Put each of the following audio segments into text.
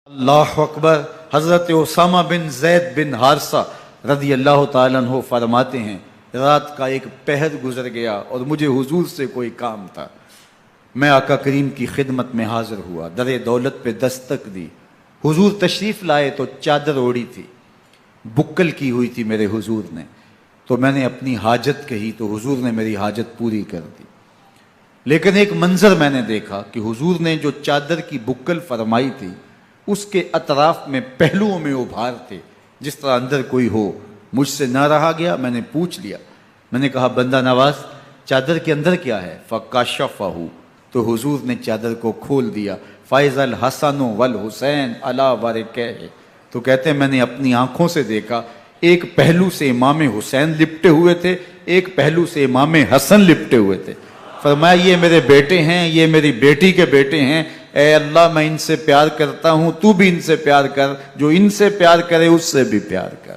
اللہ اکبر۔ حضرت اسامہ بن زید بن حارثہ رضی اللہ تعالیٰ عنہ فرماتے ہیں، رات کا ایک پہر گزر گیا اور مجھے حضور سے کوئی کام تھا۔ میں آقا کریم کی خدمت میں حاضر ہوا، در دولت پہ دستک دی۔ حضور تشریف لائے تو چادر اوڑی تھی، بکل کی ہوئی تھی میرے حضور نے، تو میں نے اپنی حاجت کہی تو حضور نے میری حاجت پوری کر دی۔ لیکن ایک منظر میں نے دیکھا کہ حضور نے جو چادر کی بکل فرمائی تھی اس کے اطراف میں پہلوؤں میں ابھار تھے، جس طرح اندر کوئی ہو۔ مجھ سے نہ رہا گیا، میں نے پوچھ لیا، میں نے کہا بندہ نواز چادر کے اندر کیا ہے؟ فَكَشَفَهُ، تو حضور نے چادر کو کھول دیا۔ فَإِذَا الْحَسَنُ وَالْحُسَيْنُ عَلَىٰ وَرِكَيْهِ، تو کہتے ہیں میں نے اپنی آنکھوں سے دیکھا، ایک پہلو سے امام حسین لپٹے ہوئے تھے، ایک پہلو سے امام حسن لپٹے ہوئے تھے۔ فرمایا یہ میرے بیٹے ہیں، یہ میری بیٹی کے بیٹے ہیں، اے اللہ میں ان سے پیار کرتا ہوں، تو بھی ان سے پیار کر، جو ان سے پیار کرے اس سے بھی پیار کر۔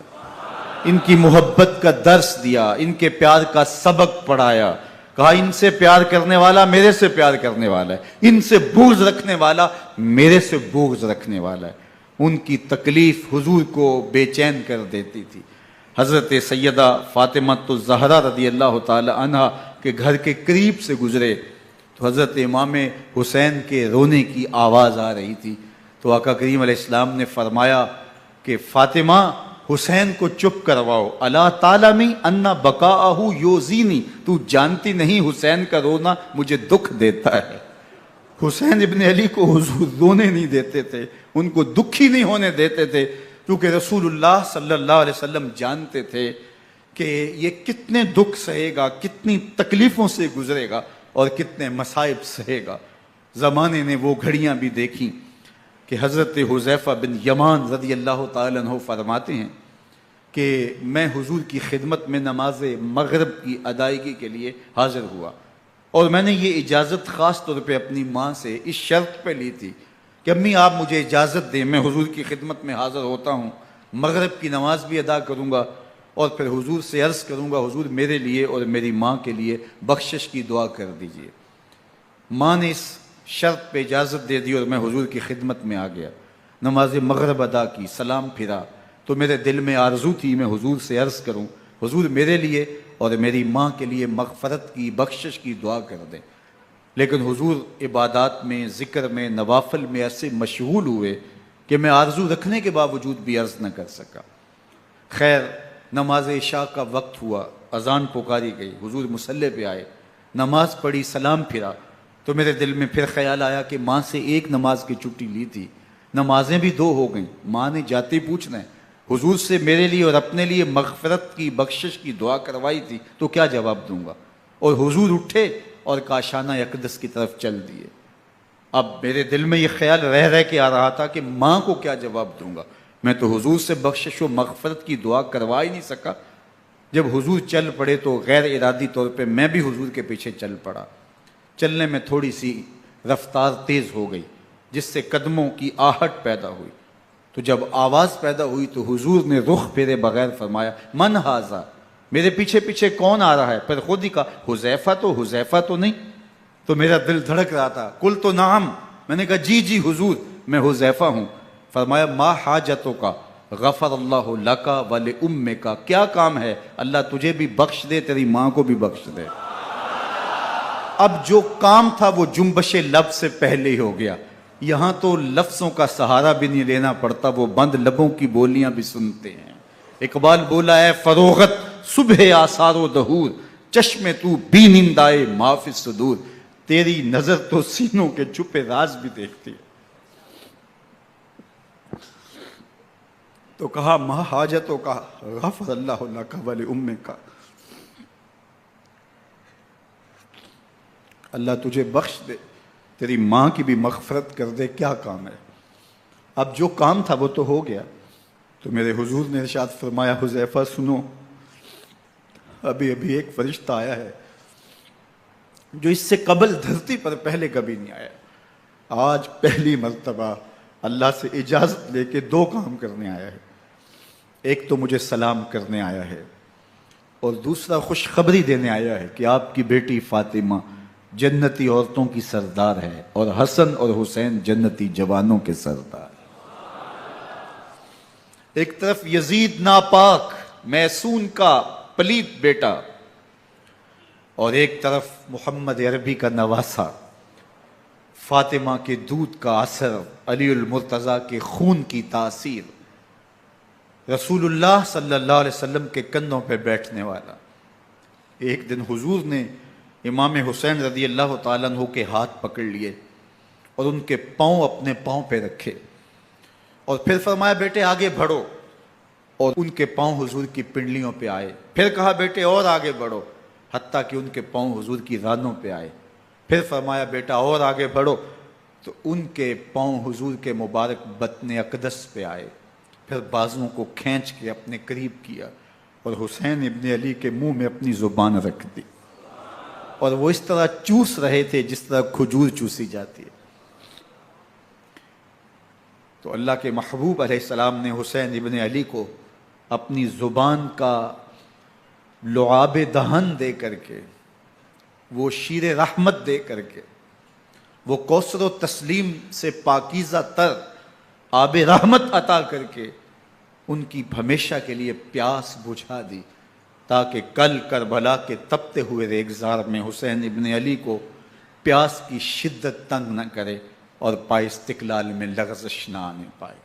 ان کی محبت کا درس دیا، ان کے پیار کا سبق پڑھایا، کہا ان سے پیار کرنے والا میرے سے پیار کرنے والا ہے، ان سے بغض رکھنے والا میرے سے بغض رکھنے والا ہے۔ ان کی تکلیف حضور کو بے چین کر دیتی تھی۔ حضرت سیدہ فاطمہ الزہرا رضی اللہ تعالی عنہ کے گھر کے قریب سے گزرے تو حضرت امام حسین کے رونے کی آواز آ رہی تھی، تو آقا کریم علیہ السلام نے فرمایا کہ فاطمہ حسین کو چپ کرواؤ، الا تعلمی ان بقاءہ یوزینی، تو جانتی نہیں حسین کا رونا مجھے دکھ دیتا ہے۔ حسین ابن علی کو حضور رونے نہیں دیتے تھے، ان کو دکھی نہیں ہونے دیتے تھے، کیونکہ رسول اللہ صلی اللہ علیہ وسلم جانتے تھے کہ یہ کتنے دکھ سہے گا، کتنی تکلیفوں سے گزرے گا اور کتنے مصائب سہے گا۔ زمانے نے وہ گھڑیاں بھی دیکھیں کہ حضرت حذیفہ بن یمان رضی اللہ تعالیٰ عنہ فرماتے ہیں کہ میں حضور کی خدمت میں نماز مغرب کی ادائیگی کے لیے حاضر ہوا، اور میں نے یہ اجازت خاص طور پہ اپنی ماں سے اس شرط پہ لی تھی کہ امی آپ مجھے اجازت دیں، میں حضور کی خدمت میں حاضر ہوتا ہوں، مغرب کی نماز بھی ادا کروں گا اور پھر حضور سے عرض کروں گا حضور میرے لیے اور میری ماں کے لیے بخشش کی دعا کر دیجئے۔ ماں نے اس شرط پہ اجازت دے دی اور میں حضور کی خدمت میں آ گیا، نماز مغرب ادا کی، سلام پھرا تو میرے دل میں آرزو تھی میں حضور سے عرض کروں حضور میرے لیے اور میری ماں کے لیے مغفرت کی، بخشش کی دعا کر دیں۔ لیکن حضور عبادات میں، ذکر میں، نوافل میں ایسے مشغول ہوئے کہ میں آرزو رکھنے کے باوجود بھی عرض نہ کر سکا۔ خیر نماز عشاء کا وقت ہوا، اذان پکاری گئی، حضور مصلی پہ آئے، نماز پڑھی، سلام پھرا تو میرے دل میں پھر خیال آیا کہ ماں سے ایک نماز کی چھٹی لی تھی، نمازیں بھی دو ہو گئیں، ماں نے جاتے پوچھنا ہے حضور سے میرے لیے اور اپنے لیے مغفرت کی، بخشش کی دعا کروائی تھی تو کیا جواب دوں گا؟ اور حضور اٹھے اور کاشانہ اقدس کی طرف چل دیے۔ اب میرے دل میں یہ خیال رہ کے آ رہا تھا کہ ماں کو کیا جواب دوں گا، میں تو حضور سے بخشش و مغفرت کی دعا کروا ہی نہیں سکا۔ جب حضور چل پڑے تو غیر ارادی طور پہ میں بھی حضور کے پیچھے چل پڑا۔ چلنے میں تھوڑی سی رفتار تیز ہو گئی جس سے قدموں کی آہٹ پیدا ہوئی، تو جب آواز پیدا ہوئی تو حضور نے رخ پھیرے بغیر فرمایا من ھذا، میرے پیچھے پیچھے کون آ رہا ہے؟ پھر خود ہی کہا حذیفہ تو نہیں؟ تو میرا دل دھڑک رہا تھا، قلت نعم، میں نے کہا جی حضور میں حذیفہ ہوں۔ فرمایا ما حاجتوں کا غفر اللہ لکا ولأمک، کیا کام ہے؟ اللہ تجھے بھی بخش دے، تیری ماں کو بھی بخش دے۔ اب جو کام تھا وہ جنبش لب سے پہلے ہی ہو گیا، یہاں تو لفظوں کا سہارا بھی نہیں لینا پڑتا، وہ بند لبوں کی بولیاں بھی سنتے ہیں۔ اقبال بولا ہے فروغت صبح آثار و دہور، چشم تو بی نندائے ما فی الصدور، تیری نظر تو سینوں کے چھپے راز بھی دیکھتی ہے۔ تو کہا ما حاجتوں کا غفر اللہ لک ولأمک، اللہ تجھے بخش دے، تیری ماں کی بھی مغفرت کر دے، کیا کام ہے؟ اب جو کام تھا وہ تو ہو گیا۔ تو میرے حضور نے ارشاد فرمایا حذیفہ سنو، ابھی ایک فرشتہ آیا ہے جو اس سے قبل دھرتی پر پہلے کبھی نہیں آیا، آج پہلی مرتبہ اللہ سے اجازت لے کے دو کام کرنے آیا ہے، ایک تو مجھے سلام کرنے آیا ہے اور دوسرا خوشخبری دینے آیا ہے کہ آپ کی بیٹی فاطمہ جنتی عورتوں کی سردار ہے اور حسن اور حسین جنتی جوانوں کے سردار۔ ایک طرف یزید ناپاک میسون کا پلیت بیٹا، اور ایک طرف محمد عربی کا نواسا، فاطمہ کے دودھ کا اثر، علی المرتضیٰ کے خون کی تاثیر، رسول اللہ صلی اللہ علیہ وسلم کے کندھوں پہ بیٹھنے والا۔ ایک دن حضور نے امام حسین رضی اللہ تعالیٰ عنہ کے ہاتھ پکڑ لیے اور ان کے پاؤں اپنے پاؤں پہ رکھے، اور پھر فرمایا بیٹے آگے بڑھو، اور ان کے پاؤں حضور کی پنڈلیوں پہ آئے۔ پھر کہا بیٹے اور آگے بڑھو، حتیٰ کہ ان کے پاؤں حضور کی رانوں پہ آئے۔ پھر فرمایا بیٹا اور آگے بڑھو، تو ان کے پاؤں حضور کے مبارک بطن اقدس پہ آئے۔ پھر بازوؤں کو کھینچ کے اپنے قریب کیا اور حسین ابن علی کے منہ میں اپنی زبان رکھ دی، اور وہ اس طرح چوس رہے تھے جس طرح کھجور چوسی جاتی ہے۔ تو اللہ کے محبوب علیہ السلام نے حسین ابن علی کو اپنی زبان کا لعاب دہن دے کر کے، وہ شیر رحمت دے کر کے، وہ کوثر و تسلیم سے پاکیزہ تر آب رحمت عطا کر کے ان کی ہمیشہ کے لیے پیاس بجھا دی، تاکہ کل کربلا کے تپتے ہوئے ریگزار میں حسین ابن علی کو پیاس کی شدت تنگ نہ کرے اور پائے استقلال میں لغزش نہ آنے پائے۔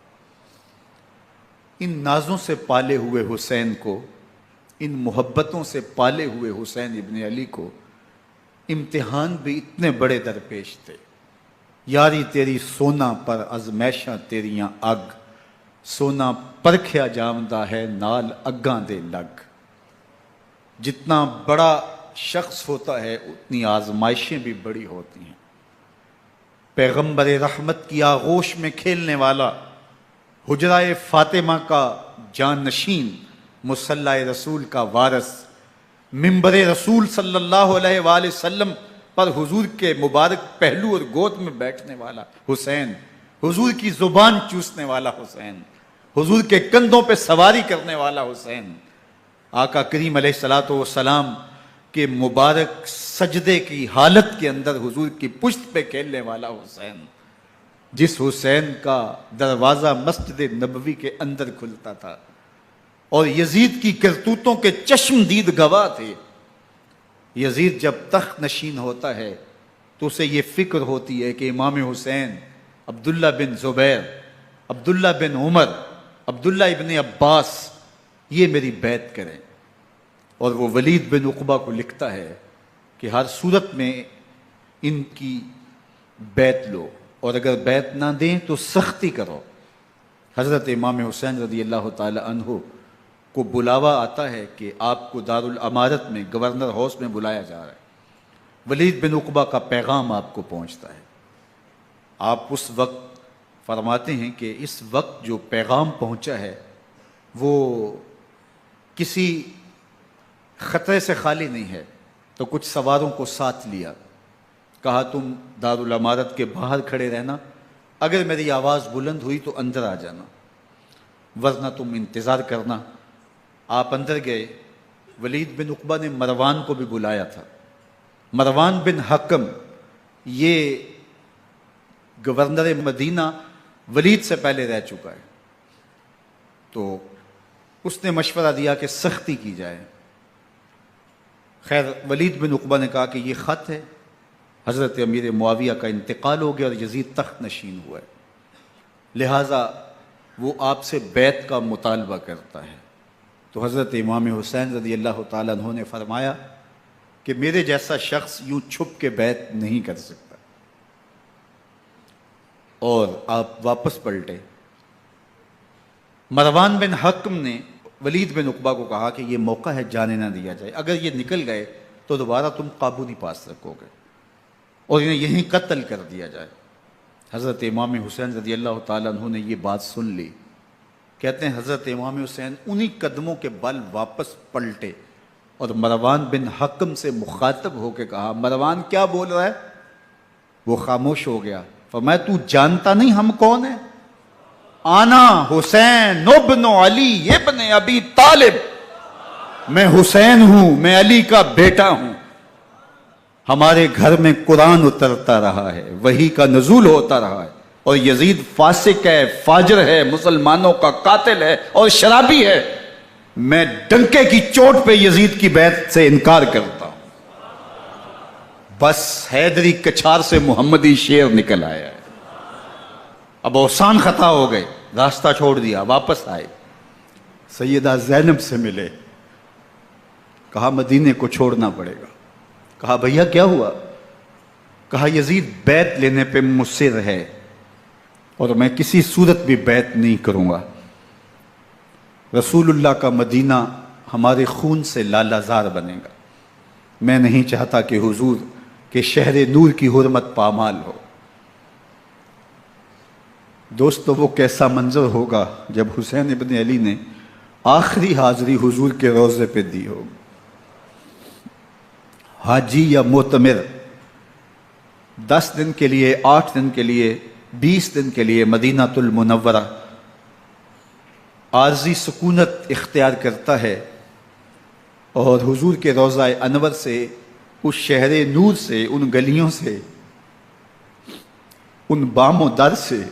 ان نازوں سے پالے ہوئے حسین کو، ان محبتوں سے پالے ہوئے حسین ابن علی کو امتحان بھی اتنے بڑے درپیش تھے۔ یاری تیری سونا پر ازمیشاں تیریاں اگ، سونا پرکھیا جامدہ ہے نال اگاں دے لگ۔ جتنا بڑا شخص ہوتا ہے اتنی آزمائشیں بھی بڑی ہوتی ہیں۔ پیغمبر رحمت کی آغوش میں کھیلنے والا، حجرہ فاطمہ کا جانشین، مصلی رسول کا وارث، منبر رسول صلی اللہ علیہ وآلہ وسلم پر حضور کے مبارک پہلو اور گود میں بیٹھنے والا حسین، حضور کی زبان چوسنے والا حسین، حضور کے کندھوں پہ سواری کرنے والا حسین، آقا کریم علیہ الصلوۃ والسلام کے مبارک سجدے کی حالت کے اندر حضور کی پشت پہ کھیلنے والا حسین، جس حسین کا دروازہ مسجد نبوی کے اندر کھلتا تھا اور یزید کی کرتوتوں کے چشم دید گواہ تھے۔ یزید جب تخت نشین ہوتا ہے تو اسے یہ فکر ہوتی ہے کہ امام حسین، عبداللہ بن زبیر، عبداللہ بن عمر، عبداللہ ابن عباس یہ میری بیعت کریں، اور وہ ولید بن عقبہ کو لکھتا ہے کہ ہر صورت میں ان کی بیعت لو، اور اگر بیعت نہ دیں تو سختی کرو۔ حضرت امام حسین رضی اللہ تعالی عنہ کو بلاوا آتا ہے کہ آپ کو دارالامارت میں گورنر ہاؤس میں بلایا جا رہا ہے، ولید بن عقبہ کا پیغام آپ کو پہنچتا ہے۔ آپ اس وقت فرماتے ہیں کہ اس وقت جو پیغام پہنچا ہے وہ کسی خطرے سے خالی نہیں ہے، تو کچھ سواروں کو ساتھ لیا، کہا تم دارالامارت کے باہر کھڑے رہنا، اگر میری آواز بلند ہوئی تو اندر آ جانا، ورنہ تم انتظار کرنا۔ آپ اندر گئے۔ ولید بن عقبہ نے مروان کو بھی بلایا تھا۔ مروان بن حکم یہ گورنر مدینہ ولید سے پہلے رہ چکا ہے، تو اس نے مشورہ دیا کہ سختی کی جائے۔ خیر ولید بن عقبہ نے کہا کہ یہ خط ہے، حضرت امیر معاویہ کا انتقال ہو گیا اور یزید تخت نشین ہوا ہے، لہٰذا وہ آپ سے بیعت کا مطالبہ کرتا ہے۔ تو حضرت امام حسین رضی اللہ تعالیٰ عنہ نے فرمایا کہ میرے جیسا شخص یوں چھپ کے بیعت نہیں کر سکتا، اور آپ واپس پلٹے۔ مروان بن حکم نے ولید بن عقبہ کو کہا کہ یہ موقع ہے جانے نہ دیا جائے، اگر یہ نکل گئے تو دوبارہ تم قابو نہیں پا سکو گے، اور انہیں یہیں قتل کر دیا جائے۔ حضرت امام حسین رضی اللہ تعالیٰ عنہ نے یہ بات سن لی۔ کہتے ہیں حضرت امام حسین انہی قدموں کے بل واپس پلٹے اور مروان بن حکم سے مخاطب ہو کے کہا، مروان کیا بول رہا ہے؟ وہ خاموش ہو گیا۔ فرمایا تو جانتا نہیں ہم کون ہیں؟ آنا حسین ابن علی ابن ابی طالب، میں حسین ہوں، میں علی کا بیٹا ہوں، ہمارے گھر میں قرآن اترتا رہا ہے، وحی کا نزول ہوتا رہا ہے، اور یزید فاسق ہے، فاجر ہے، مسلمانوں کا قاتل ہے اور شرابی ہے، میں ڈنکے کی چوٹ پہ یزید کی بیعت سے انکار کرتا ہوں۔ بس حیدری کچھار سے محمدی شیر نکل آیا ہے۔ اب اوسان خطا ہو گئے، راستہ چھوڑ دیا، واپس آئے، سیدہ زینب سے ملے، کہا مدینے کو چھوڑنا پڑے گا۔ کہا بھیا کیا ہوا؟ کہا یزید بیعت لینے پہ مصر ہے اور میں کسی صورت بھی بیعت نہیں کروں گا۔ رسول اللہ کا مدینہ ہمارے خون سے لالا زار بنے گا، میں نہیں چاہتا کہ حضور کے شہر نور کی حرمت پامال ہو۔ دوستو وہ کیسا منظر ہوگا جب حسین ابن علی نے آخری حاضری حضور کے روضے پہ دی ہوگی۔ حاجی یا معتمر 10 دن کے لیے، 8 دن کے لیے، 20 دن کے لیے مدینہ المنورہ عارضی سکونت اختیار کرتا ہے اور حضور کے روضہ انور سے، اس شہر نور سے، ان گلیوں سے، ان بام و در سے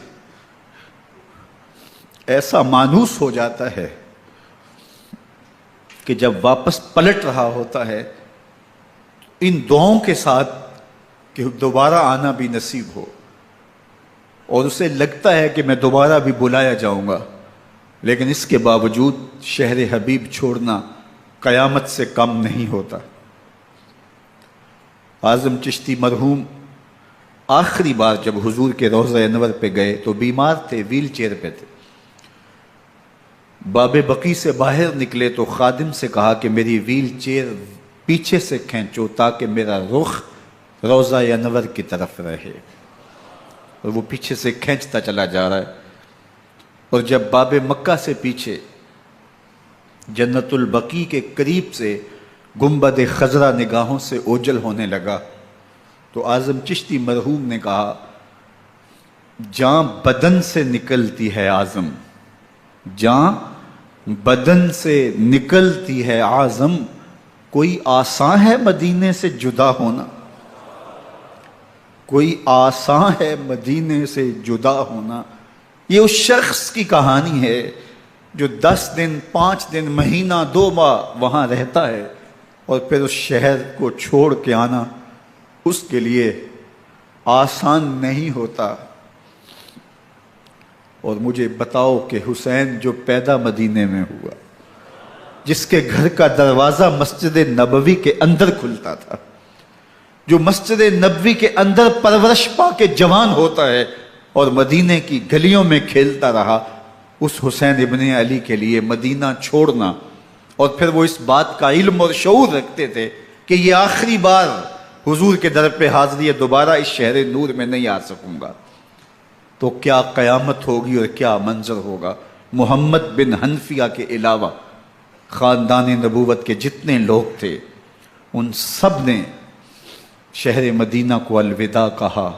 ایسا مانوس ہو جاتا ہے کہ جب واپس پلٹ رہا ہوتا ہے ان دعاؤں کے ساتھ کہ دوبارہ آنا بھی نصیب ہو، اور اسے لگتا ہے کہ میں دوبارہ بھی بلایا جاؤں گا، لیکن اس کے باوجود شہر حبیب چھوڑنا قیامت سے کم نہیں ہوتا۔ اعظم چشتی مرحوم آخری بار جب حضور کے روضہ انور پہ گئے تو بیمار تھے، ویل چیئر پہ تھے۔ باب بقی سے باہر نکلے تو خادم سے کہا کہ میری ویل چیئر پیچھے سے کھینچو تاکہ میرا رخ روضہ انور کی طرف رہے، اور وہ پیچھے سے کھینچتا چلا جا رہا ہے، اور جب باب مکہ سے پیچھے جنت البقیع کے قریب سے گنبد خضرا نگاہوں سے اوجل ہونے لگا تو اعظم چشتی مرحوم نے کہا جان بدن سے نکلتی ہے اعظم، جان بدن سے نکلتی ہے اعظم، کوئی آسان ہے مدینے سے جدا ہونا، کوئی آسان ہے مدینے سے جدا ہونا۔ یہ اس شخص کی کہانی ہے جو 10 دن، 5 دن، مہینہ، 2 ماہ وہاں رہتا ہے اور پھر اس شہر کو چھوڑ کے آنا اس کے لیے آسان نہیں ہوتا۔ اور مجھے بتاؤ کہ حسین جو پیدا مدینے میں ہوا، جس کے گھر کا دروازہ مسجد نبوی کے اندر کھلتا تھا، جو مسجد نبوی کے اندر پرورش پا کے جوان ہوتا ہے اور مدینے کی گلیوں میں کھیلتا رہا، اس حسین ابن علی کے لیے مدینہ چھوڑنا، اور پھر وہ اس بات کا علم اور شعور رکھتے تھے کہ یہ آخری بار حضور کے در پہ حاضری ہے، دوبارہ اس شہر نور میں نہیں آ سکوں گا، تو کیا قیامت ہوگی اور کیا منظر ہوگا۔ محمد بن حنفیہ کے علاوہ خاندان نبوت کے جتنے لوگ تھے ان سب نے شہر مدینہ کو الوداع کہا،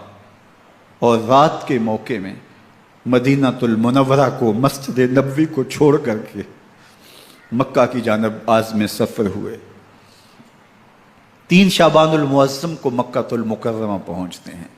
اور رات کے موقع میں مدینہ المنورہ کو، مسجد نبوی کو چھوڑ کر کے مکہ کی جانب عازم سفر ہوئے۔ 3 شعبان المعظم کو مکہ المکرمہ پہنچتے ہیں۔